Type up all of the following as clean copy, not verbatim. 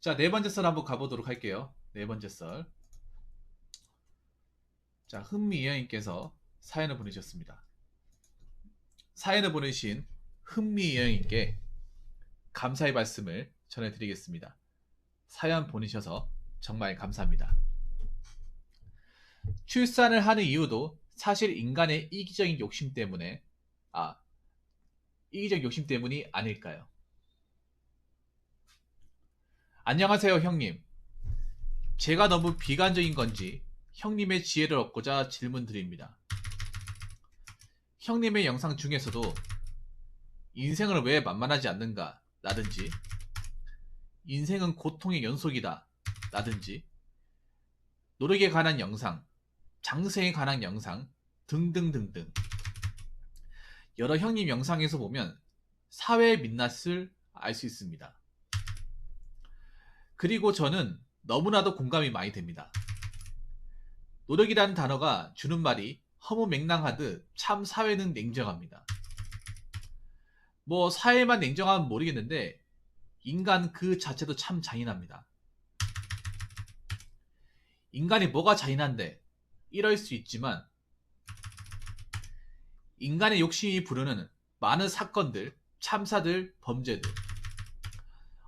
자, 네 번째 썰 한번 가보도록 할게요. 네 번째 썰. 자, 흥미여행님께서 사연을 보내주셨습니다. 사연을 보내신 흥미여행님께 감사의 말씀을 전해드리겠습니다. 사연 보내셔서 정말 감사합니다. 출산을 하는 이유도 사실 인간의 이기적인 욕심 때문에 이기적 욕심 때문이 아닐까요? 안녕하세요, 형님. 제가 너무 비관적인 건지 형님의 지혜를 얻고자 질문 드립니다. 형님의 영상 중에서도 인생을 왜 만만하지 않는가 라든지 인생은 고통의 연속이다 라든지 노력에 관한 영상, 장세에 관한 영상 등등등등 여러 형님 영상에서 보면 사회의 민낯을 알 수 있습니다. 그리고 저는 너무나도 공감이 많이 됩니다. 노력이라는 단어가 주는 말이 허무맹랑하듯 참 사회는 냉정합니다. 뭐 사회만 냉정하면 모르겠는데 인간 그 자체도 참 잔인합니다. 인간이 뭐가 잔인한데 이럴 수 있지만 인간의 욕심이 부르는 많은 사건들, 참사들, 범죄들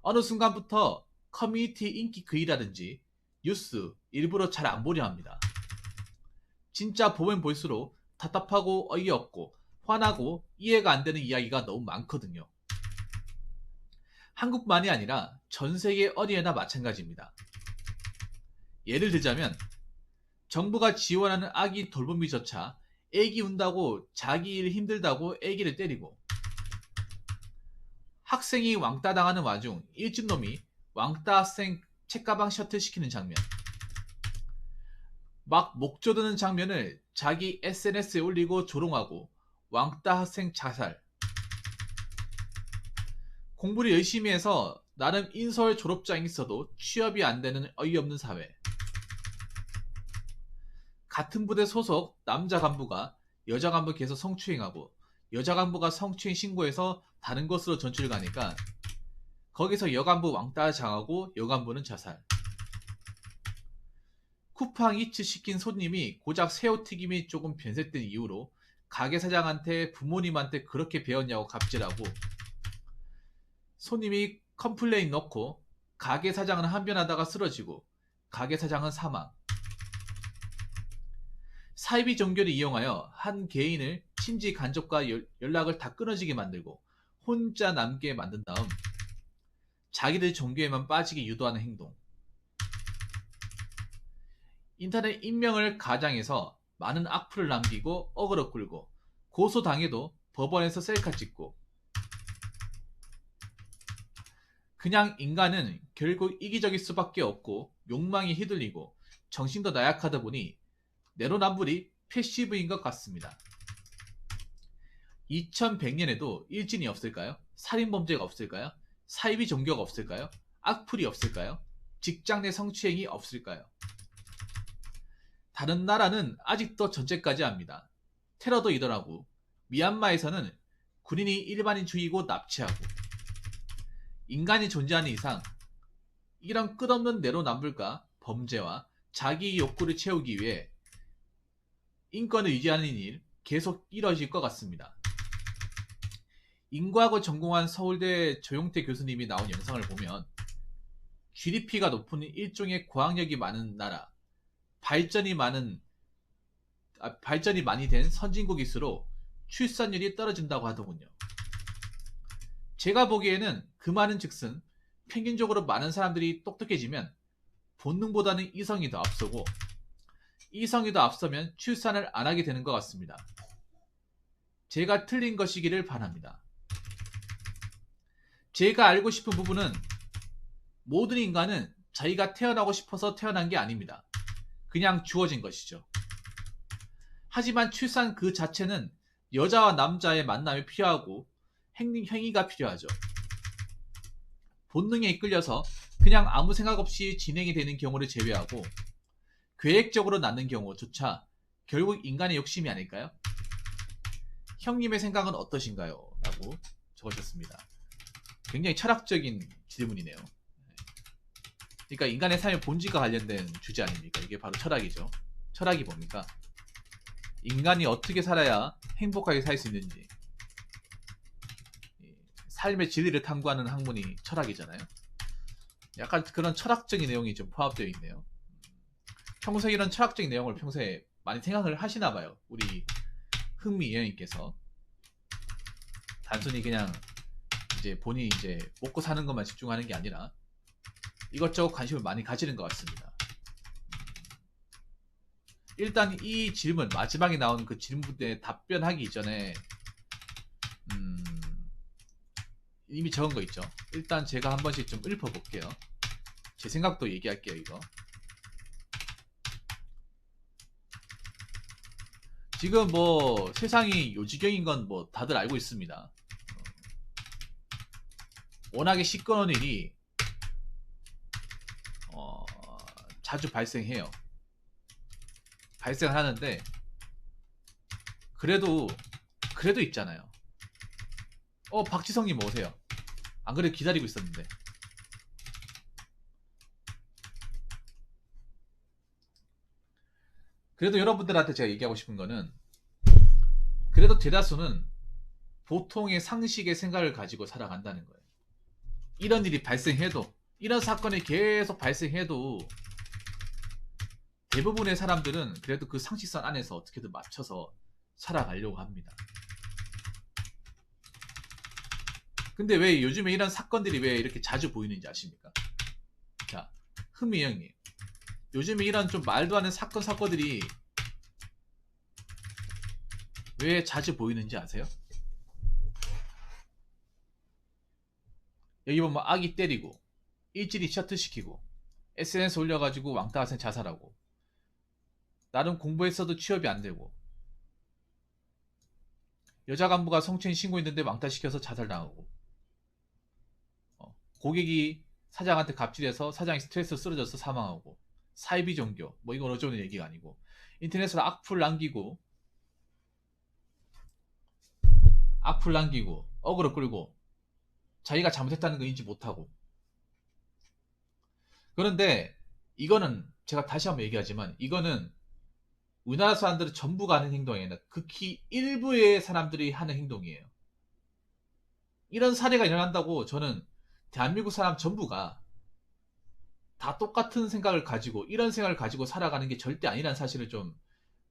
어느 순간부터 커뮤니티 인기 글이라든지 뉴스 일부러 잘 안 보려 합니다. 진짜 보면 볼수록 답답하고 어이없고 화나고 이해가 안 되는 이야기가 너무 많거든요. 한국만이 아니라 전 세계 어디에나 마찬가지입니다. 예를 들자면 정부가 지원하는 아기 돌보미조차 애기 운다고 자기 일 힘들다고 애기를 때리고 학생이 왕따 당하는 와중 일진놈이 왕따 학생 책가방 셔틀 시키는 장면 막 목조드는 장면을 자기 SNS에 올리고 조롱하고 왕따 학생 자살 공부를 열심히 해서 나름 인서울 졸업장이 있어도 취업이 안 되는 어이없는 사회 같은 부대 소속 남자 간부가 여자 간부 계속 성추행하고 여자 간부가 성추행 신고해서 다른 곳으로 전출 가니까 거기서 여간부 왕따 당하고 여간부는 자살 쿠팡 이츠 시킨 손님이 고작 새우튀김이 조금 변색된 이유로 가게 사장한테 부모님한테 그렇게 배웠냐고 갑질하고 손님이 컴플레인 넣고 가게 사장은 한변하다가 쓰러지고 가게 사장은 사망 사이비 종교를 이용하여 한 개인을 친지 간접과 연락을 다 끊어지게 만들고 혼자 남게 만든 다음 자기들 종교에만 빠지게 유도하는 행동 인터넷 익명을 가장해서 많은 악플을 남기고 어그로 끌고 고소당해도 법원에서 셀카 찍고 그냥 인간은 결국 이기적일 수밖에 없고 욕망이 휘둘리고 정신도 나약하다 보니 내로남불이 패시브인 것 같습니다. 2100년에도 일진이 없을까요? 살인범죄가 없을까요? 사이비 종교가 없을까요? 악플이 없을까요? 직장 내 성추행이 없을까요? 다른 나라는 아직도 전쟁까지 합니다. 테러도 이더라고. 미얀마에서는 군인이 일반인 죽이고 납치하고 인간이 존재하는 이상 이런 끝없는 내로남불과 범죄와 자기 욕구를 채우기 위해 인권을 유지하는 일 계속 이뤄질 것 같습니다. 인과학을 전공한 서울대 조용태 교수님이 나온 영상을 보면 GDP가 높은 일종의 고학력이 많은 나라, 발전이 많이 된 선진국일수록 출산율이 떨어진다고 하더군요. 제가 보기에는 그 말은 즉슨 평균적으로 많은 사람들이 똑똑해지면 본능보다는 이성이 더 앞서고 이성이 더 앞서면 출산을 안 하게 되는 것 같습니다. 제가 틀린 것이기를 바랍니다. 제가 알고 싶은 부분은 모든 인간은 자기가 태어나고 싶어서 태어난 게 아닙니다. 그냥 주어진 것이죠. 하지만 출산 그 자체는 여자와 남자의 만남이 필요하고 행위가 필요하죠. 본능에 이끌려서 그냥 아무 생각 없이 진행이 되는 경우를 제외하고 계획적으로 낳는 경우조차 결국 인간의 욕심이 아닐까요? 형님의 생각은 어떠신가요? 라고 적으셨습니다. 굉장히 철학적인 질문이네요. 그러니까 인간의 삶의 본질과 관련된 주제 아닙니까? 이게 바로 철학이죠. 철학이 뭡니까? 인간이 어떻게 살아야 행복하게 살 수 있는지, 삶의 진리를 탐구하는 학문이 철학이잖아요. 약간 그런 철학적인 내용이 좀 포함되어 있네요. 평소에 이런 철학적인 내용을 평소에 많이 생각을 하시나 봐요. 우리 흥미 여행님께서. 단순히 그냥 이제 본인이 이제 먹고 사는 것만 집중하는 게 아니라 이것저것 관심을 많이 가지는 것 같습니다. 일단 이 질문, 마지막에 나오는 그 질문에 답변하기 전에 이미 적은 거 있죠. 일단 제가 한 번씩 좀 읊어볼게요. 제 생각도 얘기할게요. 이거 지금 뭐 세상이 요지경인 건 뭐 다들 알고 있습니다. 워낙에 시끄러운 일이 자주 발생해요. 발생을 하는데 그래도 있잖아요. 박지성님 오세요. 안 그래도 기다리고 있었는데. 그래도 여러분들한테 제가 얘기하고 싶은 거는, 그래도 대다수는 보통의 상식의 생각을 가지고 살아간다는 거예요. 이런 일이 발생해도, 이런 사건이 계속 발생해도 대부분의 사람들은 그래도 그 상식선 안에서 어떻게든 맞춰서 살아가려고 합니다. 근데 왜 요즘에 이런 사건들이 왜 이렇게 자주 보이는지 아십니까? 자, 흥미 형님, 요즘에 이런 좀 말도 안 되는 사건들이 왜 자주 보이는지 아세요? 여기 보면 아기 때리고, 일진이 셔틀시키고, SNS 올려가지고 왕따 학생 자살하고, 나름 공부했어도 취업이 안 되고, 여자 간부가 성추행 신고했는데 왕따시켜서 자살당하고, 고객이 사장한테 갑질해서 사장이 스트레스로 쓰러져서 사망하고, 사이비 종교, 뭐 이건 어쩌는 얘기가 아니고, 인터넷으로 악플 남기고 어그로 끌고 자기가 잘못했다는 거 인지 못하고. 그런데 이거는 제가 다시 한번 얘기하지만, 이거는 우리나라 사람들은 전부가 하는 행동이 아니라 극히 일부의 사람들이 하는 행동이에요. 이런 사례가 일어난다고 저는 대한민국 사람 전부가 다 똑같은 생각을 가지고, 이런 생각을 가지고 살아가는 게 절대 아니라는 사실을 좀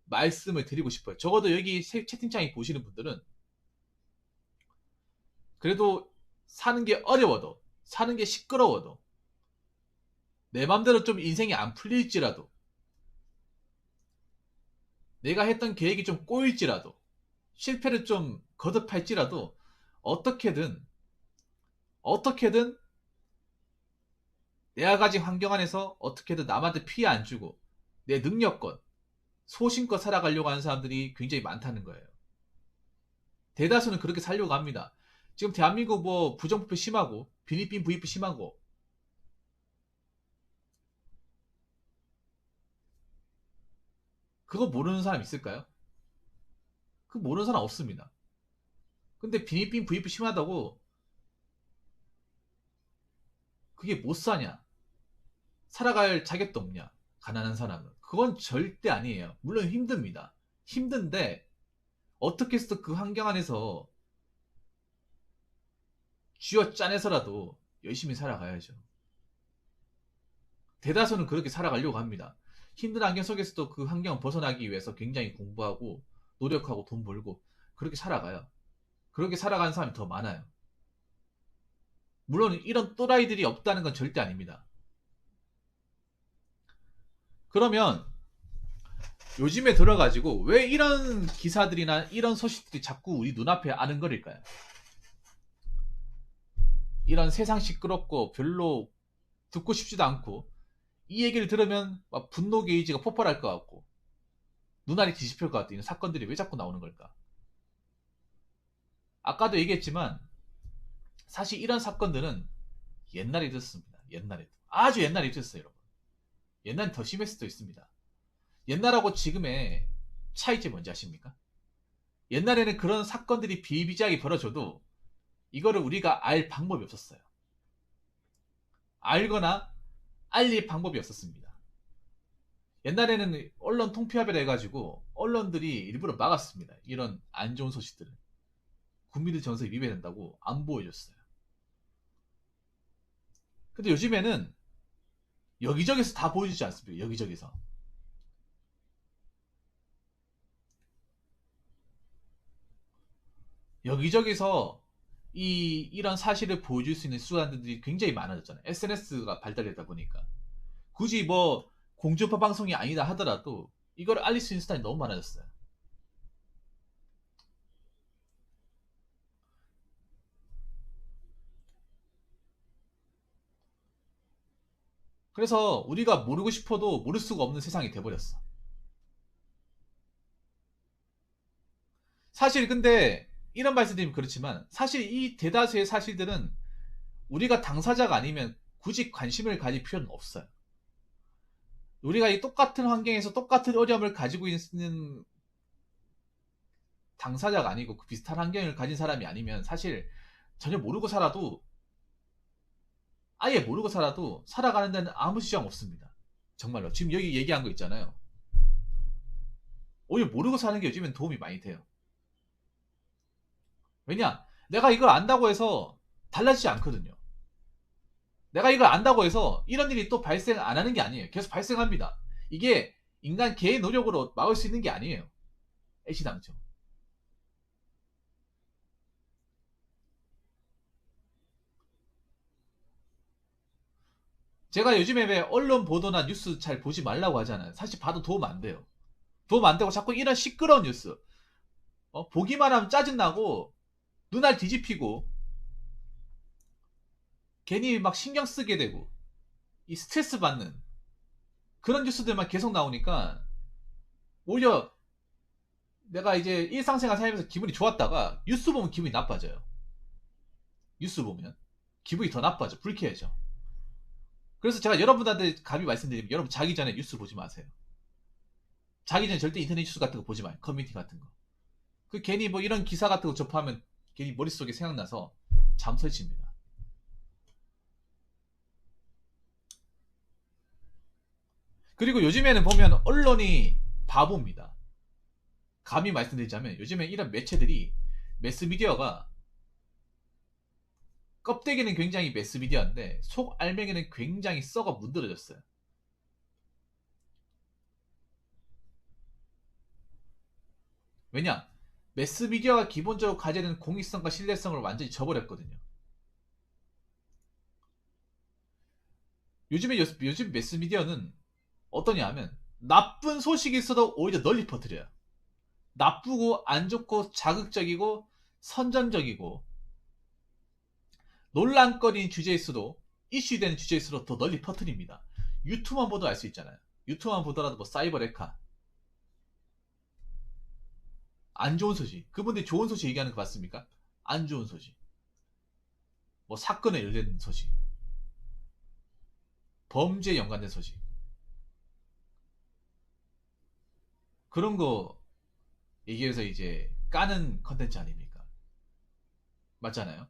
말씀을 드리고 싶어요. 적어도 여기 채팅창에 보시는 분들은 그래도 사는 게 어려워도, 사는 게 시끄러워도, 내 맘대로 좀 인생이 안 풀릴지라도, 내가 했던 계획이 좀 꼬일지라도, 실패를 좀 거듭할지라도 어떻게든 내가 가진 환경 안에서 어떻게든 남한테 피해 안 주고 내 능력껏 소신껏 살아가려고 하는 사람들이 굉장히 많다는 거예요. 대다수는 그렇게 살려고 합니다. 지금 대한민국 뭐 부정부패 심하고 빌리핀 부익부 심하고, 그거 모르는 사람 있을까요? 그거 모르는 사람 없습니다. 근데 빌리핀 부익부 심하다고 그게 못 사냐? 살아갈 자격도 없냐? 가난한 사람은. 그건 절대 아니에요. 물론 힘듭니다. 힘든데 어떻게 해서 그 환경 안에서 쥐어 짜내서라도 열심히 살아가야죠. 대다수는 그렇게 살아가려고 합니다. 힘든 환경 속에서도 그 환경을 벗어나기 위해서 굉장히 공부하고 노력하고 돈 벌고 그렇게 살아가요. 그렇게 살아가는 사람이 더 많아요. 물론 이런 또라이들이 없다는 건 절대 아닙니다. 그러면 요즘에 들어가지고 왜 이런 기사들이나 이런 소식들이 자꾸 우리 눈앞에 아른거릴까요? 이런 세상 시끄럽고 별로 듣고 싶지도 않고, 이 얘기를 들으면 막 분노 게이지가 폭발할 것 같고 눈알이 뒤집힐 것 같은 이런 사건들이 왜 자꾸 나오는 걸까? 아까도 얘기했지만 사실 이런 사건들은 옛날에 있었습니다. 옛날에도. 아주 옛날에 있었어요, 여러분. 옛날엔 더 심했을 수도 있습니다. 옛날하고 지금의 차이점이 뭔지 아십니까? 옛날에는 그런 사건들이 비일비재하게 벌어져도 이거를 우리가 알 방법이 없었어요. 알거나 알릴 방법이 없었습니다. 옛날에는 언론 통폐합이라 해가지고 언론들이 일부러 막았습니다. 이런 안 좋은 소식들을. 국민들 정서에 위배된다고 안 보여줬어요. 근데 요즘에는 여기저기서 다 보여주지 않습니까? 여기저기서. 여기저기서 이런 사실을 보여줄 수 있는 수단들이 굉장히 많아졌잖아요. SNS가 발달되다 보니까. 굳이 뭐 공중파 방송이 아니다 하더라도 이걸 알릴 수 있는 수단이 너무 많아졌어요. 그래서 우리가 모르고 싶어도 모를 수가 없는 세상이 돼버렸어. 사실 근데 이런 말씀드리면 그렇지만 사실 이 대다수의 사실들은 우리가 당사자가 아니면 굳이 관심을 가질 필요는 없어요. 우리가 이 똑같은 환경에서 똑같은 어려움을 가지고 있는 당사자가 아니고 그 비슷한 환경을 가진 사람이 아니면 사실 전혀 모르고 살아도 아예 모르고 살아도 살아가는 데는 아무 지장 없습니다. 정말로 지금 여기 얘기한 거 있잖아요. 오히려 모르고 사는 게 요즘엔 도움이 많이 돼요. 왜냐? 내가 이걸 안다고 해서 달라지지 않거든요. 내가 이걸 안다고 해서 이런 일이 또 발생 안 하는 게 아니에요. 계속 발생합니다. 이게 인간 개의 노력으로 막을 수 있는 게 아니에요. 애시당초. 제가 요즘에 왜 언론 보도나 뉴스 잘 보지 말라고 하잖아요. 사실 봐도 도움 안 돼요. 도움 안 되고 자꾸 이런 시끄러운 뉴스. 보기만 하면 짜증나고 눈알 뒤집히고 괜히 막 신경 쓰게 되고 이 스트레스 받는 그런 뉴스들만 계속 나오니까 오히려 내가 이제 일상생활 살면서 기분이 좋았다가 뉴스 보면 기분이 나빠져요. 뉴스 보면 기분이 더 나빠져. 불쾌해져. 그래서 제가 여러분한테 감히 말씀드리면 여러분 자기 전에 뉴스 보지 마세요. 자기 전에 절대 인터넷 뉴스 같은 거 보지 마요. 커뮤니티 같은 거. 그 괜히 뭐 이런 기사 같은 거 접하면 괜히 머릿속에 생각나서 잠 설칩니다. 그리고 요즘에는 보면 언론이 바보입니다. 감히 말씀드리자면 요즘에 이런 매체들이 매스미디어가 껍데기는 굉장히 매스미디어인데 속 알맹이는 굉장히 썩어 문드러졌어요. 왜냐? 매스미디어가 기본적으로 가지는 공익성과 신뢰성을 완전히 저버렸거든요. 요즘 매스미디어는 어떠냐 하면 나쁜 소식이 있어도 오히려 널리 퍼뜨려요. 나쁘고 안 좋고 자극적이고 선정적이고 논란거리인 주제일수록 이슈되는 주제일수록 더 널리 퍼뜨립니다. 유튜브만 보도 알 수 있잖아요. 유튜브만 보더라도 뭐 사이버 레카 안 좋은 소식 그분들이 좋은 소식 얘기하는 거 봤습니까? 안 좋은 소식 뭐 사건에 연관된 소식 범죄에 연관된 소식 그런 거 얘기해서 이제 까는 컨텐츠 아닙니까? 맞잖아요.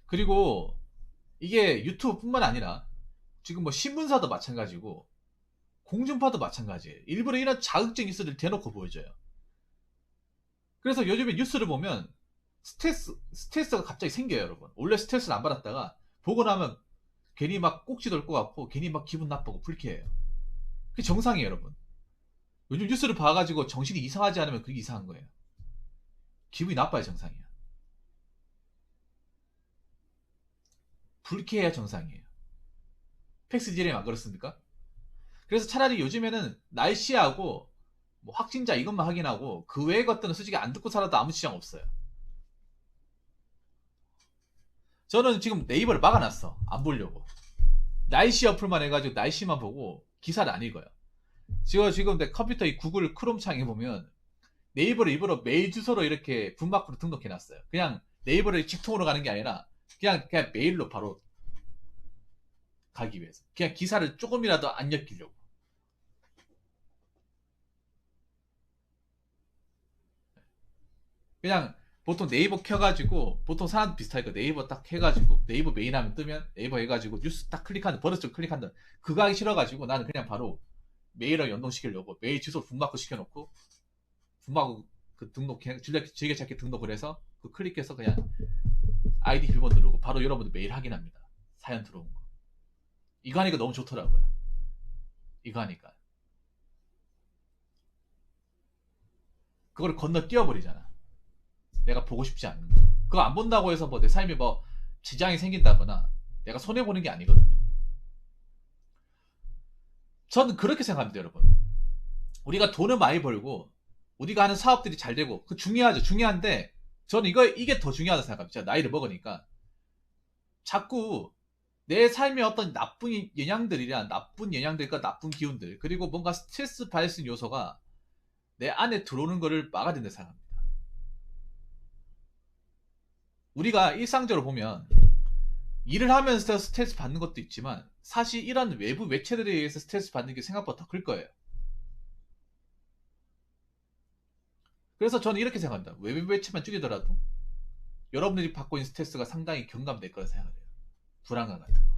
그리고 이게 유튜브뿐만 아니라 지금 뭐 신문사도 마찬가지고 공중파도 마찬가지예요. 일부러 이런 자극적 뉴스를 대놓고 보여줘요. 그래서 요즘에 뉴스를 보면 스트레스가 갑자기 생겨요, 여러분. 원래 스트레스를 안 받았다가 보고 나면 괜히 막 꼭지 돌 것 같고 괜히 막 기분 나쁘고 불쾌해요. 그게 정상이에요, 여러분. 요즘 뉴스를 봐가지고 정신이 이상하지 않으면 그게 이상한 거예요. 기분이 나빠야 정상이야. 불쾌해야 정상이에요. 팩스 디램 안 그렇습니까? 그래서 차라리 요즘에는 날씨하고 뭐 확진자 이것만 확인하고 그 외의 것들은 솔직히 안 듣고 살아도 아무 지장 없어요. 저는 지금 네이버를 막아놨어. 안 보려고. 날씨 어플만 해가지고 날씨만 보고 기사를 안 읽어요. 지금 내 컴퓨터 이 구글 크롬 창에 보면 네이버를 일부러 메일 주소로 이렇게 분마크로 등록해놨어요. 그냥 네이버를 직통으로 가는 게 아니라 그냥 메일로 바로 가기 위해서. 그냥 기사를 조금이라도 안 엮이려고. 그냥 보통 네이버 켜가지고 보통 사람 비슷하니까 네이버 딱 해가지고 네이버 메인 하면 뜨면 네이버 해가지고 뉴스 딱 클릭한다 버릇 좀 클릭한다 그거 하기 싫어가지고 나는 그냥 바로 메일을 연동시키려고 메일 주소 북마크 시켜놓고 북마크 그 등록 즐겨찾기 등록을 해서 그 클릭해서 그냥 아이디 비번 누르고 바로 여러분들 메일 확인합니다. 사연 들어온 거. 이거 하니까 너무 좋더라고요. 이거 하니까 그걸 건너뛰어 버리잖아. 내가 보고 싶지 않는 거. 그거 안 본다고 해서 뭐 내 삶에 뭐 지장이 생긴다거나 내가 손해 보는 게 아니거든요. 저는 그렇게 생각합니다, 여러분. 우리가 돈을 많이 벌고 우리가 하는 사업들이 잘 되고 그 중요하죠. 중요한데 저는 이게 더 중요하다고 생각합니다. 제가 나이를 먹으니까 자꾸 내 삶에 어떤 나쁜 영향들이란 나쁜 영향들과 나쁜 기운들 그리고 뭔가 스트레스 받을 수 있는 요소가 내 안에 들어오는 거를 막아야 된다 생각합니다. 우리가 일상적으로 보면 일을 하면서 스트레스 받는 것도 있지만 사실 이런 외부 매체들에 의해서 스트레스 받는 게 생각보다 더 클 거예요. 그래서 저는 이렇게 생각합니다. 외부 매체만 줄이더라도 여러분들이 받고 있는 스트레스가 상당히 경감될 거라 생각해요. 불안감 같은 거.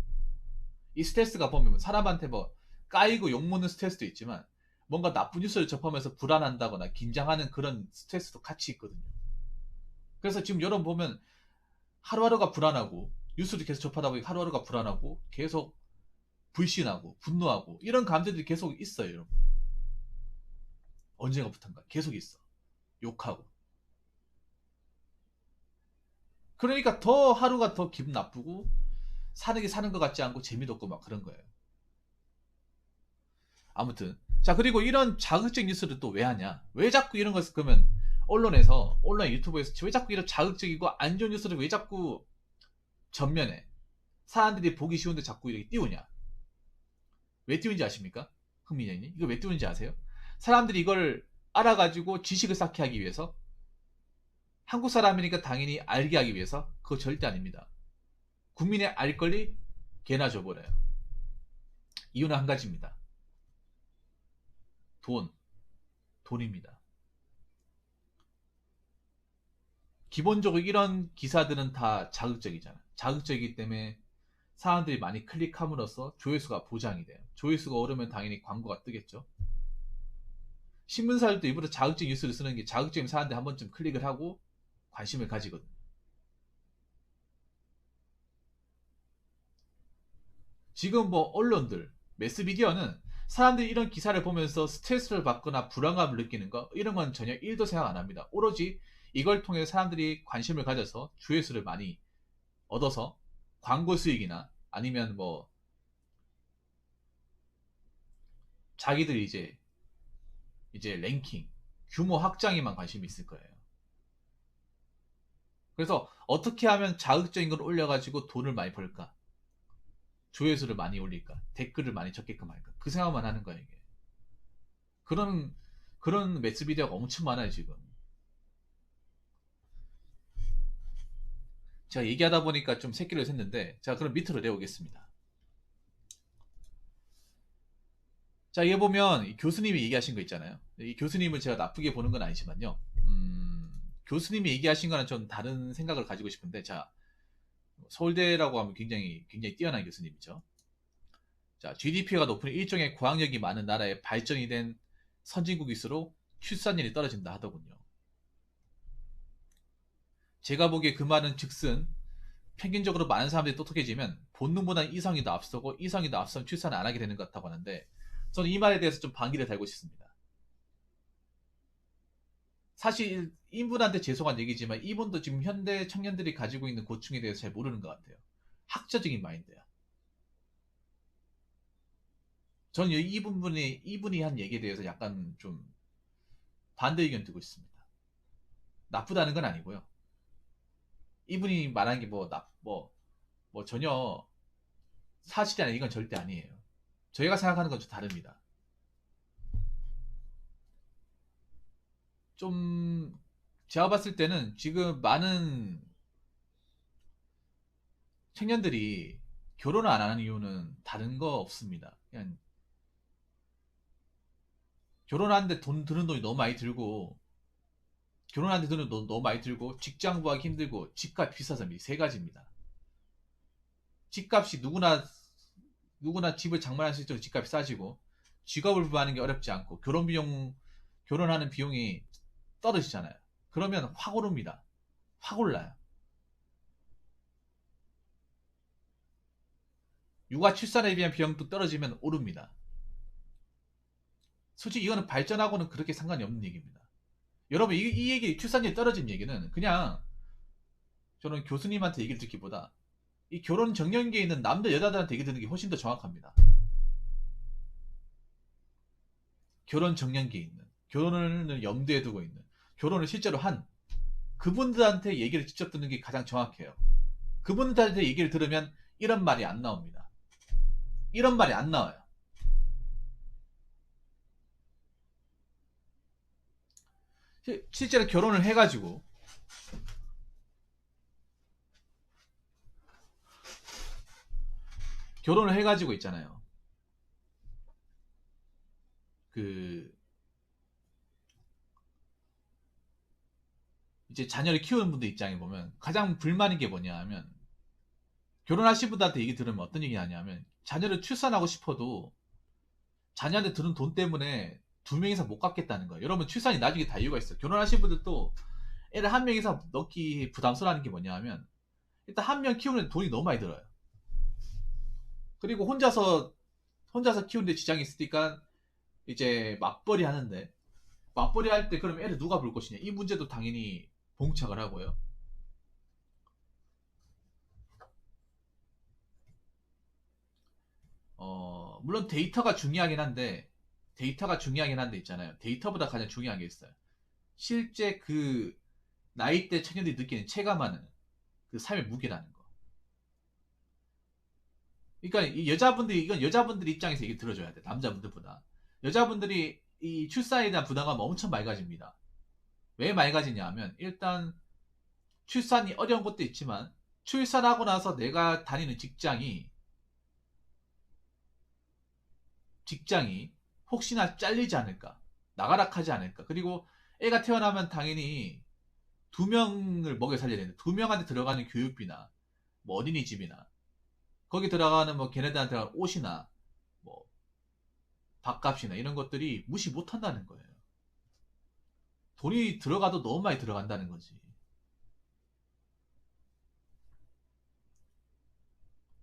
이 스트레스가 보면 사람한테 뭐 까이고 욕먹는 스트레스도 있지만 뭔가 나쁜 뉴스를 접하면서 불안한다거나 긴장하는 그런 스트레스도 같이 있거든요. 그래서 지금 여러분 보면 하루하루가 불안하고 뉴스를 계속 접하다 보니 하루하루가 불안하고 계속 불신하고 분노하고 이런 감정들이 계속 있어요, 여러분. 언젠가부턴가 계속 있어. 욕하고. 그러니까 더 하루가 더 기분 나쁘고 사는 게 사는 것 같지 않고 재미도 없고 막 그런 거예요. 아무튼 자 그리고 이런 자극적 뉴스를 또 왜 하냐? 왜 자꾸 이런 것을 그러면 언론에서 온라인 유튜브에서 왜 자꾸 이런 자극적이고 안 좋은 뉴스를 왜 자꾸 전면에 사람들이 보기 쉬운데 자꾸 이렇게 띄우냐? 왜 띄우는지 아십니까? 흥민이님 이거 왜 띄우는지 아세요? 사람들이 이걸 알아가지고 지식을 쌓게 하기 위해서 한국 사람이니까 당연히 알게 하기 위해서 그거 절대 아닙니다. 국민의 알 권리 개나 줘버려요. 이유는 한 가지입니다. 돈입니다. 기본적으로 이런 기사들은 다 자극적이잖아. 자극적이기 때문에 사람들이 많이 클릭함으로써 조회수가 보장이 돼요. 조회수가 오르면 당연히 광고가 뜨겠죠. 신문사들도 일부러 자극적 뉴스를 쓰는 게 자극적인 사람들 한 번쯤 클릭을 하고 관심을 가지거든요. 지금 뭐 언론들, 매스미디어는 사람들이 이런 기사를 보면서 스트레스를 받거나 불안감을 느끼는 거 이런 건 전혀 1도 생각 안 합니다. 오로지 이걸 통해 사람들이 관심을 가져서 조회수를 많이 얻어서 광고 수익이나 아니면 뭐 자기들 이제 랭킹 규모 확장에만 관심이 있을 거예요. 그래서 어떻게 하면 자극적인 걸 올려가지고 돈을 많이 벌까? 조회수를 많이 올릴까? 댓글을 많이 적게끔 할까? 그 생각만 하는 거예요, 이게. 그런, 그런 매스미디어가 엄청 많아요, 지금. 제가 얘기하다 보니까 좀 새끼를 샜는데, 자, 그럼 밑으로 내오겠습니다. 자, 여기 보면 이 교수님이 얘기하신 거 있잖아요. 이 교수님을 제가 나쁘게 보는 건 아니지만요. 교수님이 얘기하신 거는 좀 다른 생각을 가지고 싶은데, 자, 서울대라고 하면 굉장히 뛰어난 교수님이죠. 자, GDP가 높은 일종의 고학력이 많은 나라에 발전이 된 선진국일수록 출산율이 떨어진다 하더군요. 제가 보기에 그 말은 즉슨 평균적으로 많은 사람들이 똑똑해지면 본능보다는 이성이 더 앞서고 이성이 더 앞서면 출산을 안 하게 되는 것 같다고 하는데 저는 이 말에 대해서 좀 반기를 달고 싶습니다. 사실 이분한테 죄송한 얘기지만 이분도 지금 현대 청년들이 가지고 있는 고충에 대해서 잘 모르는 것 같아요. 학자적인 마인드야. 저는 이분이 한 얘기에 대해서 약간 좀 반대 의견 두고 있습니다. 나쁘다는 건 아니고요. 이분이 말한 게 뭐 전혀 사실이 아니 이건 절대 아니에요. 저희가 생각하는 건 좀 다릅니다. 좀 제가 봤을 때는 지금 많은 청년들이 결혼을 안 하는 이유는 다른 거 없습니다. 그냥 결혼하는데 드는 돈이 너무 많이 들고 결혼하는데 돈은 너무 많이 들고 직장 구하기 힘들고 집값 비싸서 이 세 가지입니다. 집값이 누구나 집을 장만할 수 있도록 집값이 싸지고 직업을 구하는 게 어렵지 않고 결혼하는 비용이 떨어지잖아요. 그러면 확 오릅니다. 확 올라요. 육아 출산에 비한 비용도 떨어지면 오릅니다. 솔직히 이거는 발전하고는 그렇게 상관이 없는 얘기입니다. 여러분 이 얘기 출산율이 떨어진 얘기는 그냥 저는 교수님한테 얘기를 듣기보다 이 결혼 정년기에 있는 남자 여자들한테 얘기 듣는 게 훨씬 더 정확합니다. 결혼 정년기에 있는 결혼을 염두에 두고 있는 결혼을 실제로 한 그분들한테 얘기를 직접 듣는 게 가장 정확해요. 그분들한테 얘기를 들으면 이런 말이 안 나옵니다. 이런 말이 안 나와요. 실제로 결혼을 해가지고 있잖아요. 이제 자녀를 키우는 분들 입장에 보면 가장 불만인 게 뭐냐 하면 결혼하신 분들한테 얘기 들으면 어떤 얘기 하냐면 자녀를 출산하고 싶어도 자녀한테 드는 돈 때문에 두 명이서 못 갖겠다는 거예요. 여러분 출산이 나중에 다 이유가 있어요. 결혼하신 분들도 애를 한 명이서 넣기 부담스러워하는 게 뭐냐 하면 일단 한 명 키우는 돈이 너무 많이 들어요. 그리고 혼자서 키우는데 지장이 있으니까 이제 맞벌이 하는데 맞벌이 할 때 그럼 애를 누가 볼 것이냐 이 문제도 당연히 봉착을 하고요. 물론 데이터가 중요하긴 한데 있잖아요. 데이터보다 가장 중요한 게 있어요. 실제 그 나이대 청년들이 느끼는 체감하는 그 삶의 무게라는 거. 그러니까 이건 여자분들 입장에서 얘기 들어줘야 돼. 남자분들보다. 여자분들이 이 출산에 대한 부담감이 엄청 맑아집니다. 왜 맑아지냐 하면 일단 출산이 어려운 것도 있지만 출산하고 나서 내가 다니는 직장이 혹시나 잘리지 않을까 나가라 하지 않을까 그리고 애가 태어나면 당연히 두 명을 먹여 살려야 되는데 두 명한테 들어가는 교육비나 뭐 어린이집이나 거기 들어가는 뭐 걔네들한테 들어가는 옷이나 뭐 밥값이나 이런 것들이 무시 못한다는 거예요. 돈이 들어가도 너무 많이 들어간다는 거지.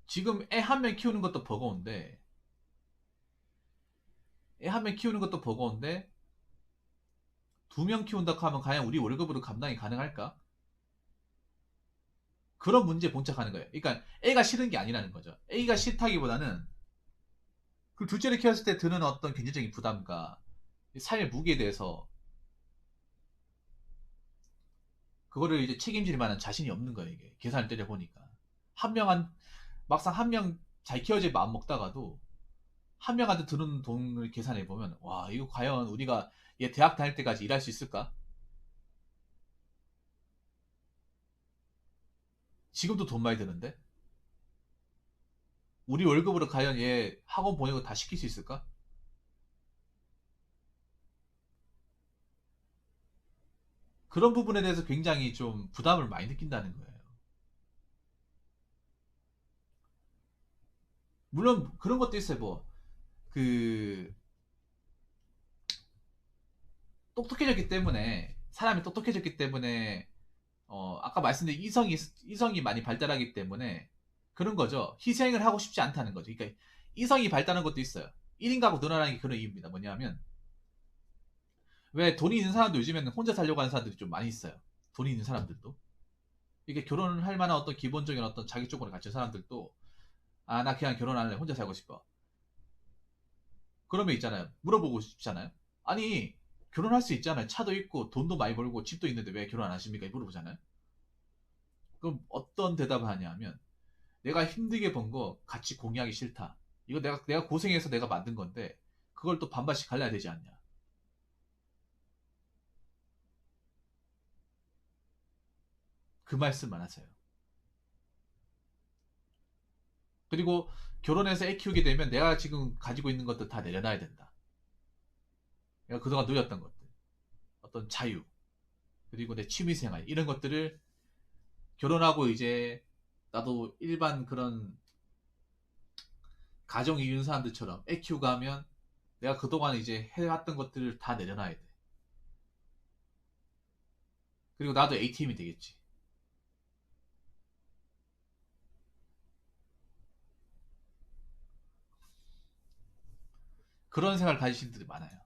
지금 애 한 명 키우는 것도 버거운데 두 명 키운다고 하면 과연 우리 월급으로 감당이 가능할까? 그런 문제에 봉착하는 거예요. 그러니까 애가 싫은 게 아니라는 거죠. 애가 싫다기보다는 그 둘째를 키웠을 때 드는 어떤 경제적인 부담과 삶의 무게에 대해서 그거를 이제 책임질 만한 자신이 없는 거예요. 이게 계산을 때려보니까 막상 한 명 잘 키워질 마음 먹다가도 한 명한테 드는 돈을 계산해 보면 와 이거 과연 우리가 얘 대학 다닐 때까지 일할 수 있을까? 지금도 돈 많이 드는데 우리 월급으로 과연 얘 학원 보내고 다 시킬 수 있을까? 그런 부분에 대해서 굉장히 좀 부담을 많이 느낀다는 거예요. 물론 그런 것도 있어요. 뭐 그 사람이 똑똑해졌기 때문에 아까 말씀드린 이성이 많이 발달하기 때문에 그런 거죠. 희생을 하고 싶지 않다는 거죠. 그러니까 이성이 발달한 것도 있어요. 1인 가구 늘어나는 게 그런 이유입니다. 뭐냐면 왜 돈이 있는 사람도 요즘에는 혼자 살려고 하는 사람들이 좀 많이 있어요. 돈이 있는 사람들도. 이게 결혼을 할 만한 어떤 기본적인 어떤 자기 조건을 갖춘 사람들도 아, 나 그냥 결혼 안 할래. 혼자 살고 싶어. 그러면 있잖아요. 물어보고 싶잖아요. 아니, 결혼할 수 있잖아요. 차도 있고 돈도 많이 벌고 집도 있는데 왜 결혼 안 하십니까? 물어보잖아요. 그럼 어떤 대답을 하냐면 내가 힘들게 번 거 같이 공유하기 싫다. 이거 내가 고생해서 내가 만든 건데 그걸 또 반반씩 갈라야 되지 않냐. 그 말씀만 하세요. 그리고 결혼해서 애 키우게 되면 내가 지금 가지고 있는 것들 다 내려놔야 된다. 내가 그동안 누렸던 것들. 어떤 자유. 그리고 내 취미생활 이런 것들을 결혼하고 이제 나도 일반 그런 가정 이룬 사람들처럼 애 키우고 하면 내가 그동안 이제 해왔던 것들을 다 내려놔야 돼. 그리고 나도 ATM이 되겠지. 그런 생각을 가지신 분들이 많아요.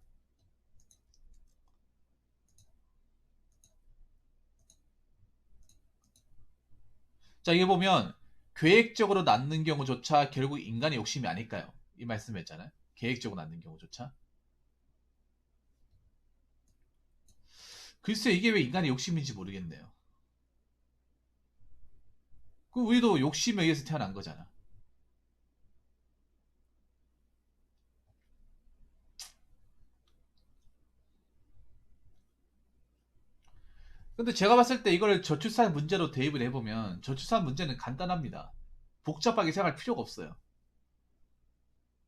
자, 이게 보면 계획적으로 낳는 경우조차 결국 인간의 욕심이 아닐까요? 이 말씀했잖아요. 계획적으로 낳는 경우조차. 글쎄 이게 왜 인간의 욕심인지 모르겠네요. 그 우리도 욕심에 의해서 태어난 거잖아. 근데 제가 봤을 때 이걸 저출산 문제로 대입을 해보면 저출산 문제는 간단합니다. 복잡하게 생각할 필요가 없어요.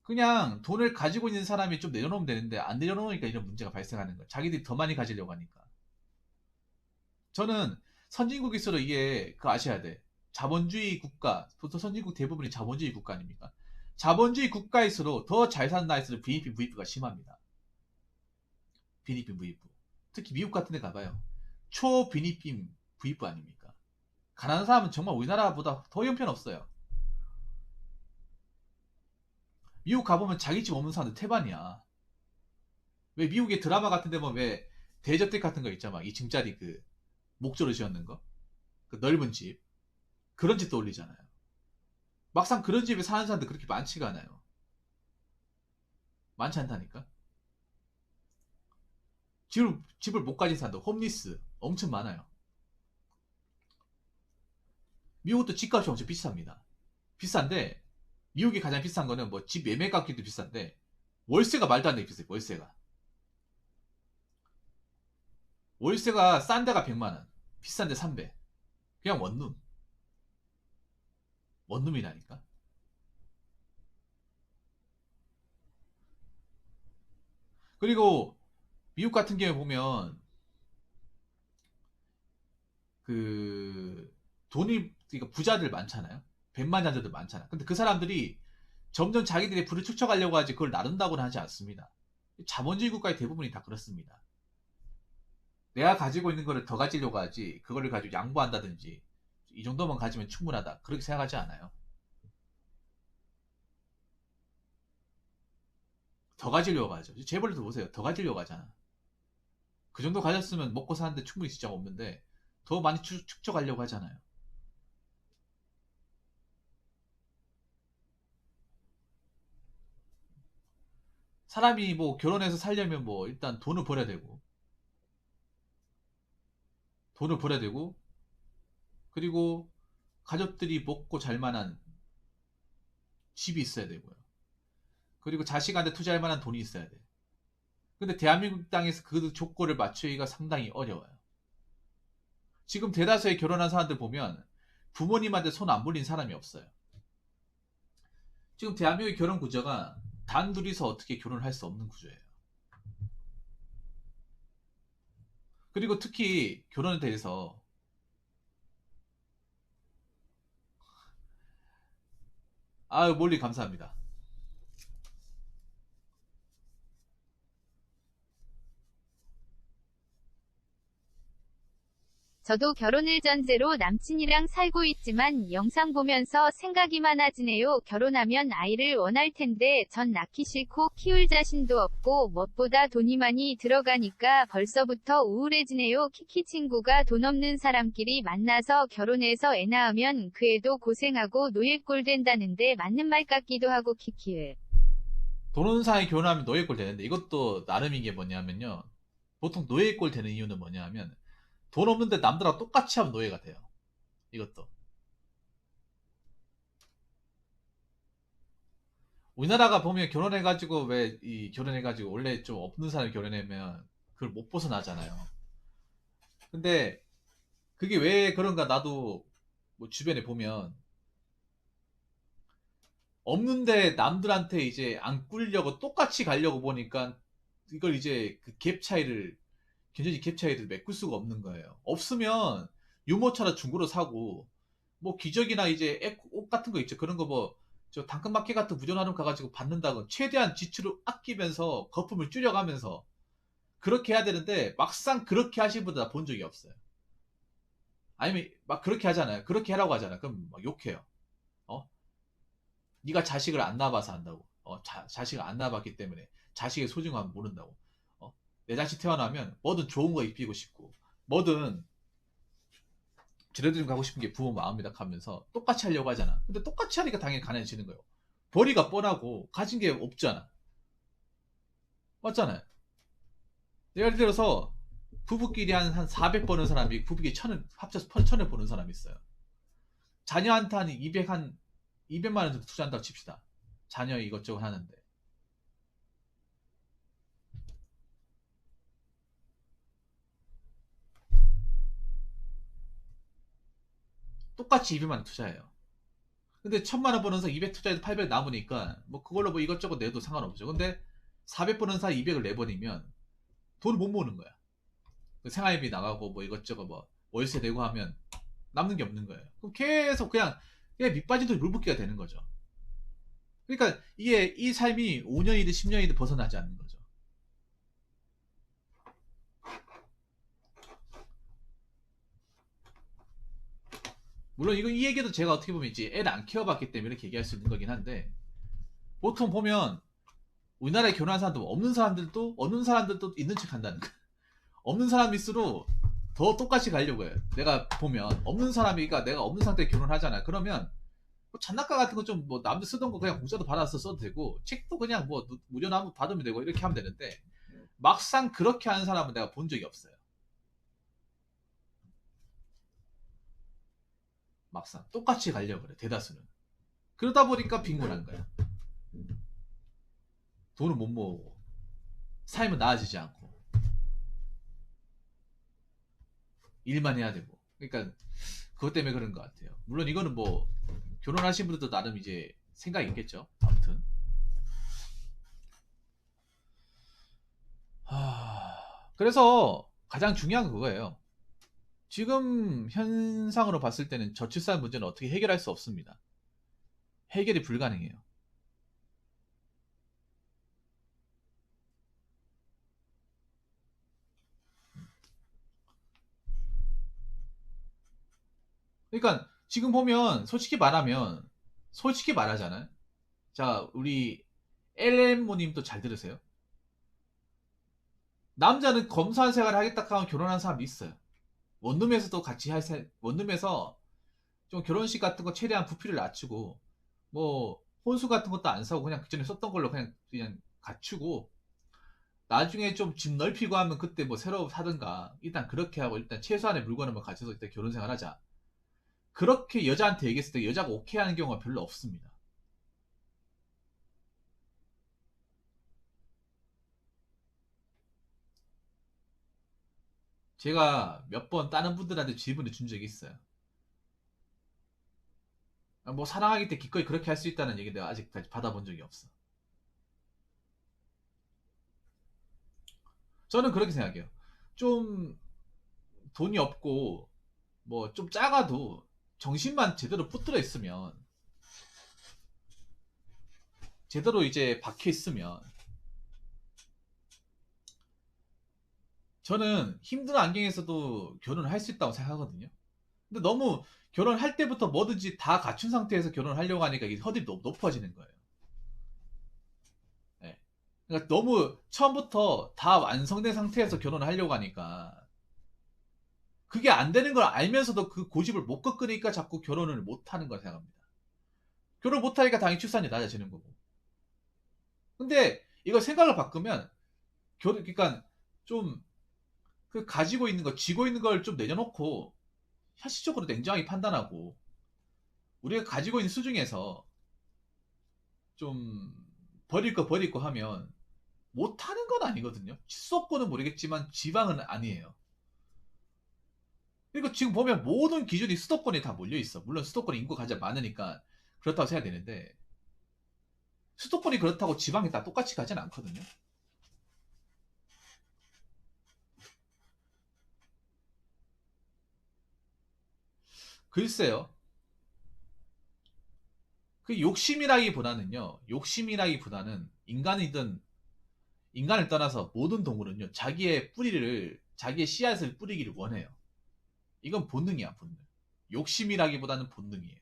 그냥 돈을 가지고 있는 사람이 좀 내려놓으면 되는데 안 내려놓으니까 이런 문제가 발생하는 거예요. 자기들이 더 많이 가지려고 하니까. 저는 선진국일수록 이게 그 아셔야 돼. 자본주의 국가, 보통 선진국 대부분이 자본주의 국가 아닙니까? 자본주의 국가일수록 더 잘 사는 나라일수록 빈익빈 부익부가 심합니다. 빈익빈 부익부. 특히 미국 같은 데 가봐요. 초빈익빈 부익부 아닙니까? 가난한 사람은 정말 우리나라보다 더 형편없어요. 미국 가보면 자기 집 없는 사람들 태반이야. 왜 미국의 드라마 같은 데 보면 왜 대저택 같은 거 있잖아. 2층짜리 그 목조로 지었는 거. 그 넓은 집. 그런 집도 올리잖아요. 막상 그런 집에 사는 사람들 그렇게 많지가 않아요. 많지 않다니까. 집을 못 가진 사람들, 홈리스 엄청 많아요. 미국도 집값이 엄청 비쌉니다. 비싼데 미국이 가장 비싼 거는 뭐 집 매매 값기도 비싼데 월세가 말도 안 되게 비싸요. 월세가 싼 데가 100만 원, 비싼 데 300. 그냥 원룸이라니까. 그리고 미국 같은 경우에 보면 그 돈이 그러니까 부자들 많잖아요. 백만장자들 많잖아. 근데 그 사람들이 점점 자기들의 부를 축적하려고 하지 그걸 나눈다고는 하지 않습니다. 자본주의 국가의 대부분이 다 그렇습니다. 내가 가지고 있는 거를 더 가지려고 하지 그거를 가지고 양보한다든지 이 정도만 가지면 충분하다 그렇게 생각하지 않아요. 더 가지려고 하죠. 재벌도 보세요. 더 가지려고 하잖아. 그 정도 가졌으면 먹고 사는데 충분히 지장 없는데 더 많이 축적하려고 하잖아요. 사람이 뭐 결혼해서 살려면 뭐 일단 돈을 벌어야 되고 그리고 가족들이 먹고 잘 만한 집이 있어야 되고요. 그리고 자식한테 투자할 만한 돈이 있어야 돼. 근데 대한민국 땅에서 그 조건을 맞추기가 상당히 어려워요. 지금 대다수의 결혼한 사람들 보면 부모님한테 손 안 벌린 사람이 없어요. 지금 대한민국의 결혼 구조가 단 둘이서 어떻게 결혼을 할 수 없는 구조예요. 그리고 특히 결혼에 대해서 아유 몰리 감사합니다. 저도 결혼을 전제로 남친이랑 살고 있지만 영상 보면서 생각이 많아지네요. 결혼하면 아이를 원할 텐데 전 낳기 싫고 키울 자신도 없고 무엇보다 돈이 많이 들어가니까 벌써부터 우울해지네요. 키키 친구가 돈 없는 사람끼리 만나서 결혼해서 애 낳으면 그 애도 고생하고 노예꼴 된다는데 맞는 말 같기도 하고 키키을. 돈 없는 사람이 결혼하면 노예꼴 되는데 이것도 나름인 게 뭐냐면요. 보통 노예꼴 되는 이유는 뭐냐면 돈 없는데 남들하고 똑같이 하면 노예가 돼요. 이것도. 우리나라가 보면 결혼해가지고 왜 이 결혼해가지고 원래 좀 없는 사람이 결혼하면 그걸 못 벗어나잖아요. 근데 그게 왜 그런가 나도 뭐 주변에 보면 없는데 남들한테 이제 안 꿀려고 똑같이 가려고 보니까 이걸 이제 그 갭 차이를 견적이 갭차이를 메꿀 수가 없는 거예요. 없으면 유모차나 중고로 사고 뭐 기저귀나 이제 옷 같은 거 있죠. 그런 거 뭐 저 당근마켓 같은 무전하는 거 가가지고 받는다고 최대한 지출을 아끼면서 거품을 줄여가면서 그렇게 해야 되는데 막상 그렇게 하신 분들 다 본 적이 없어요. 아니면 막 그렇게 하잖아요. 그렇게 하라고 하잖아요. 그럼 막 욕해요. 어? 네가 자식을 안 낳아봐서 안다고. 자식을 안 낳아봤기 때문에 자식의 소중함 모른다고. 어? 내 자식 태어나면 뭐든 좋은 거 입히고 싶고 뭐든 지레드림 가고 싶은 게 부모 마음이다 하면서 똑같이 하려고 하잖아. 근데 똑같이 하니까 당연히 가난해지는 거예요. 벌이가 뻔하고 가진 게 없잖아. 맞잖아요. 예를 들어서 부부끼리 한 400 버는 사람이 부부끼리 합쳐서 1000을 버는 사람이 있어요. 자녀한테 한 200만 원 정도 투자한다고 칩시다. 자녀 이것저것 하는데. 똑같이 200만 원 투자해요. 근데 1000만 원 버는 사 200 투자해도 800 남으니까 뭐 그걸로 뭐 이것저것 내도 상관없죠. 근데 400 버는 사 200을 내버리면 돈을 못 모으는 거야. 생활비 나가고 뭐 이것저것 뭐 월세 내고 하면 남는 게 없는 거예요. 그럼 계속 그냥 밑빠진 물붓기가 되는 거죠. 그러니까 이게 이 삶이 5년이든 10년이든 벗어나지 않는 거죠. 물론 이 얘기도 제가 어떻게 보면 이제 애를 안 키워봤기 때문에 이렇게 얘기할 수 있는 거긴 한데 보통 보면 우리나라에 결혼한 사람도 없는 사람들도 있는 척 한다는 거야. 없는 사람일수록 더 똑같이 가려고 해요. 내가 보면 없는 사람이 그러니까 내가 없는 상태에 결혼하잖아. 그러면 뭐 잔나가 같은 거 좀 뭐 남들 쓰던 거 그냥 공짜로 받아서 써도 되고 책도 그냥 뭐 무료나 한번 받으면 되고 이렇게 하면 되는데 막상 그렇게 하는 사람은 내가 본 적이 없어요. 막상 똑같이 가려고 그래 대다수는. 그러다 보니까 빈곤한 거야. 돈을 못 모으고 삶은 나아지지 않고 일만 해야 되고 그러니까 그것 때문에 그런 것 같아요. 물론 이거는 뭐 결혼하신 분들도 나름 이제 생각이 있겠죠. 아무튼 그래서 가장 중요한 건 그거예요. 지금 현상으로 봤을 때는 저출산 문제는 어떻게 해결할 수 없습니다. 해결이 불가능해요. 그러니까 지금 보면 솔직히 말하잖아요. 자, 우리 엘렌모님도 잘 들으세요. 남자는 검사 생활을 하겠다 하면 결혼한 사람이 있어요. 원룸에서도 같이 원룸에서 좀 결혼식 같은 거 최대한 부피를 낮추고 뭐 혼수 같은 것도 안 사고 그냥 그전에 썼던 걸로 그냥 갖추고 나중에 좀 집 넓히고 하면 그때 뭐 새로 사든가 일단 그렇게 하고 일단 최소한의 물건을 뭐 가져서 일단 결혼 생활하자. 그렇게 여자한테 얘기했을 때 여자가 오케이 하는 경우가 별로 없습니다. 제가 몇 번 다른 분들한테 질문을 준 적이 있어요. 뭐 사랑하기 때 기꺼이 그렇게 할 수 있다는 얘기 내가 아직까지 받아본 적이 없어. 저는 그렇게 생각해요. 좀 돈이 없고 뭐 좀 작아도 정신만 제대로 붙들어 있으면 제대로 이제 박혀 있으면 저는 힘든 환경에서도 결혼을 할 수 있다고 생각하거든요. 근데 너무 결혼할 때부터 뭐든지 다 갖춘 상태에서 결혼을 하려고 하니까 이게 허들이 너무 높아지는 거예요. 예. 그러니까 너무 처음부터 다 완성된 상태에서 결혼을 하려고 하니까 그게 안 되는 걸 알면서도 그 고집을 못 꺾으니까 자꾸 결혼을 못 하는 걸 생각합니다. 결혼 못 하니까 당연히 출산이 낮아지는 거고. 근데 이거 생각을 바꾸면 그러니까 좀 그 가지고 있는 거, 쥐고 있는 걸 좀 내려놓고 현실적으로 냉정하게 판단하고 우리가 가지고 있는 수중에서 좀 버릴 거 버리고 하면 못하는 건 아니거든요. 수도권은 모르겠지만 지방은 아니에요. 그리고 지금 보면 모든 기준이 수도권에 다 몰려 있어. 물론 수도권 인구가 가장 많으니까 그렇다고 생각야 되는데 수도권이 그렇다고 지방이 다 똑같이 가진 않거든요. 글쎄요. 그 욕심이라기보다는 인간을 떠나서 모든 동물은요, 자기의 씨앗을 뿌리기를 원해요. 이건 본능이야, 본능. 욕심이라기보다는 본능이에요.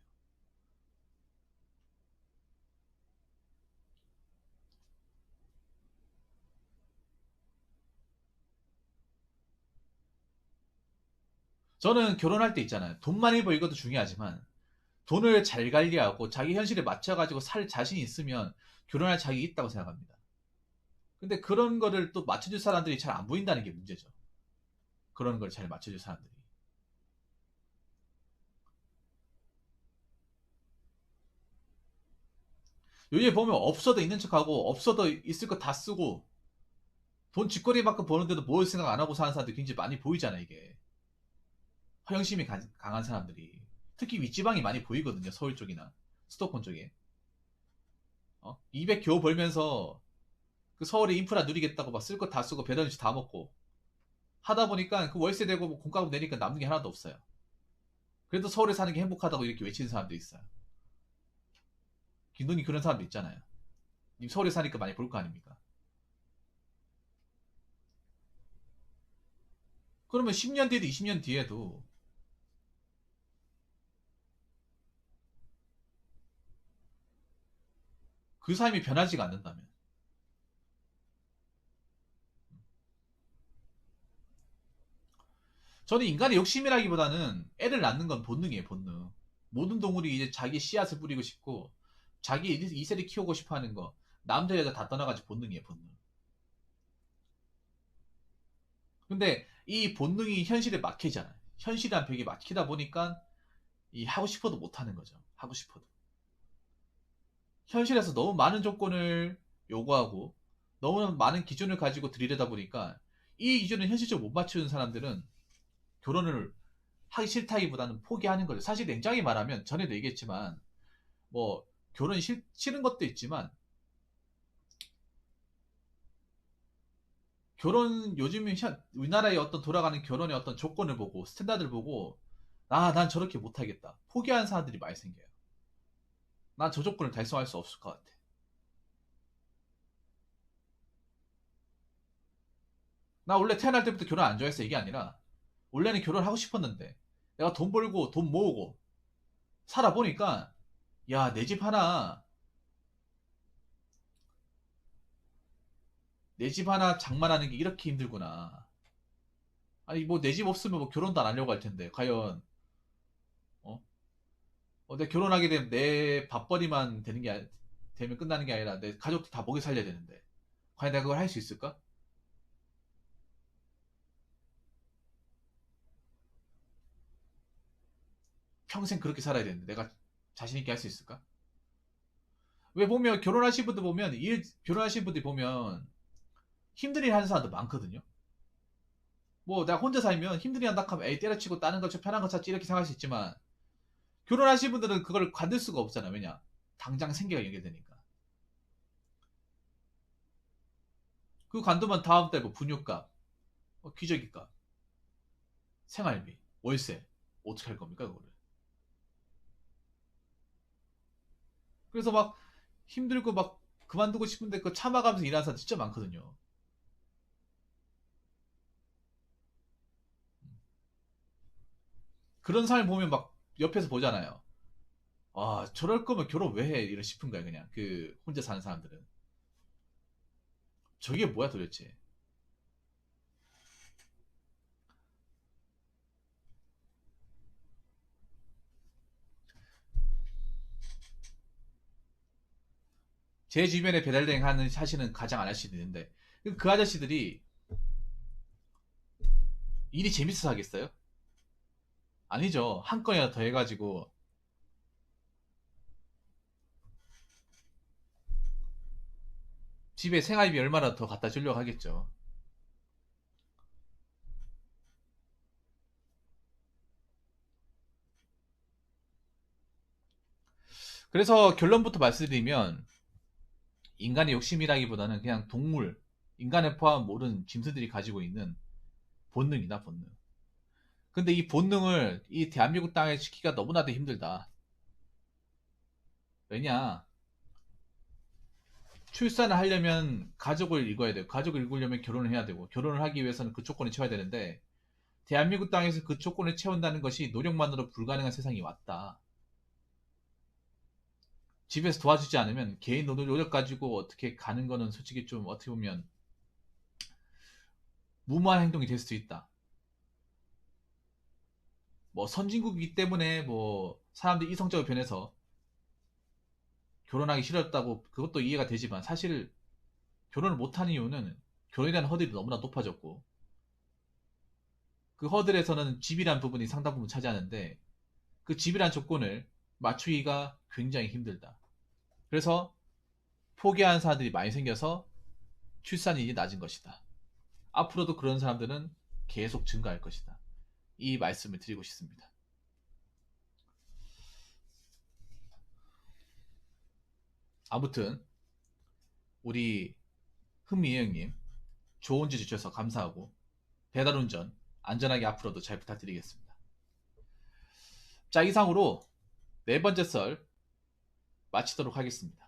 저는 결혼할 때 있잖아요. 돈 많이 벌 것도 중요하지만, 돈을 잘 관리하고 자기 현실에 맞춰가지고 살 자신이 있으면 결혼할 자격이 있다고 생각합니다. 근데 그런 거를 또 맞춰줄 사람들이 잘 안 보인다는 게 문제죠. 그런 걸 잘 맞춰줄 사람들이. 요즘에 보면 없어도 있는 척하고 없어도 있을 거 다 쓰고 돈 쥐꼬리만큼 버는데도 뭘 생각 안 하고 사는 사람들이 굉장히 많이 보이잖아, 이게. 허영심이 강한 사람들이. 특히 윗지방이 많이 보이거든요, 서울 쪽이나 수도권 쪽에. 200 겨우 벌면서 그 서울의 인프라 누리겠다고 막 쓸 거 다 쓰고 배달 음식 다 먹고 하다 보니까 그 월세 내고 뭐 공과금 내니까 남는 게 하나도 없어요. 그래도 서울에 사는 게 행복하다고 이렇게 외치는 사람도 있어요. 김돈이 그런 사람도 있잖아요. 님 서울에 사니까 많이 볼 거 아닙니까? 그러면 10년 뒤에도 20년 뒤에도 그 삶이 변하지가 않는다면 저는 인간의 욕심이라기보다는 애를 낳는 건 본능이에요, 본능. 모든 동물이 이제 자기 씨앗을 뿌리고 싶고 자기 이세를 키우고 싶어 하는 거 남자 여자 다 떠나가지고 본능이에요, 본능. 근데 이 본능이 현실에 막히잖아요. 현실이란 벽에 막히다 보니까 이 하고 싶어도 못 하는 거죠. 하고 싶어도. 현실에서 너무 많은 조건을 요구하고 너무 많은 기준을 가지고 들이려다 보니까 이 기준을 현실적으로 못 맞추는 사람들은 결혼을 하기 싫다기보다는 포기하는 거죠. 사실 냉정히 말하면 전에도 얘기했지만 뭐 결혼 싫은 것도 있지만 결혼 요즘 우리나라의 어떤 돌아가는 결혼의 어떤 조건을 보고 스탠다드를 보고 난 저렇게 못하겠다 포기하는 사람들이 많이 생겨요. 난 저 조건을 달성할 수 없을 것 같아. 나 원래 태어날 때부터 결혼 안 좋아했어 이게 아니라 원래는 결혼하고 싶었는데 내가 돈 벌고 돈 모으고 살아보니까 야 내 집 하나 장만하는 게 이렇게 힘들구나. 아니 뭐 내 집 없으면 뭐 결혼도 안 하려고 할 텐데 과연 어? 내가 결혼하게 되면 내 밥벌이만 되면 끝나는 게 아니라 내 가족도 다 먹여 살려야 되는데 과연 내가 그걸 할 수 있을까? 평생 그렇게 살아야 되는데 내가 자신 있게 할 수 있을까? 왜 보면 결혼하신 분들 보면 힘든 일 하는 사람도 많거든요. 뭐 내가 혼자 살면 힘든 일 한다 하면 에이 때려치고 다른 거 좀 편한 거 찾지 이렇게 생각할 수 있지만 결혼하신 분들은 그걸 관둘 수가 없잖아. 왜냐? 당장 생계가 연결되니까. 그 관두면 다음 달 뭐 분유값, 기저귀값, 생활비, 월세 어떻게 할 겁니까 그거를? 그래서 막 힘들고 막 그만두고 싶은데 그 참아가면서 일하는 사람 진짜 많거든요. 그런 사람 보면 막 옆에서 보잖아요. 아 저럴 거면 결혼 왜 해? 이런 싶은 거야 그냥 그 혼자 사는 사람들은. 저게 뭐야 도대체? 제 주변에 배달행 하시는 가장 아저씨들 있는데 그 아저씨들이 일이 재밌어서 하겠어요? 아니죠. 한 건이라도 더 해가지고 집에 생활비 얼마나 더 갖다 주려고 하겠죠. 그래서 결론부터 말씀드리면 인간의 욕심이라기보다는 그냥 인간을 포함 모든 짐승들이 가지고 있는 본능이다, 본능. 근데 이 본능을 이 대한민국 땅에 시키기가 너무나도 힘들다. 왜냐? 출산을 하려면 가족을 이뤄야 되고, 가족을 이루려면 결혼을 해야 되고, 결혼을 하기 위해서는 그 조건을 채워야 되는데, 대한민국 땅에서 그 조건을 채운다는 것이 노력만으로 불가능한 세상이 왔다. 집에서 도와주지 않으면 개인 노력 가지고 어떻게 가는 거는 솔직히 좀 어떻게 보면 무모한 행동이 될 수도 있다. 뭐 선진국이기 때문에 뭐 사람들이 이성적으로 변해서 결혼하기 싫었다고 그것도 이해가 되지만 사실 결혼을 못하는 이유는 결혼에 대한 허들이 너무나 높아졌고 그 허들에서는 집이란 부분이 상당 부분 차지하는데 그 집이란 조건을 맞추기가 굉장히 힘들다. 그래서 포기하는 사람들이 많이 생겨서 출산율이 낮은 것이다. 앞으로도 그런 사람들은 계속 증가할 것이다. 이 말씀을 드리고 싶습니다. 아무튼 우리 흥미 형님 좋은 지 주셔서 감사하고 배달운전 안전하게 앞으로도 잘 부탁드리겠습니다. 자, 이상으로 네 번째 썰 마치도록 하겠습니다.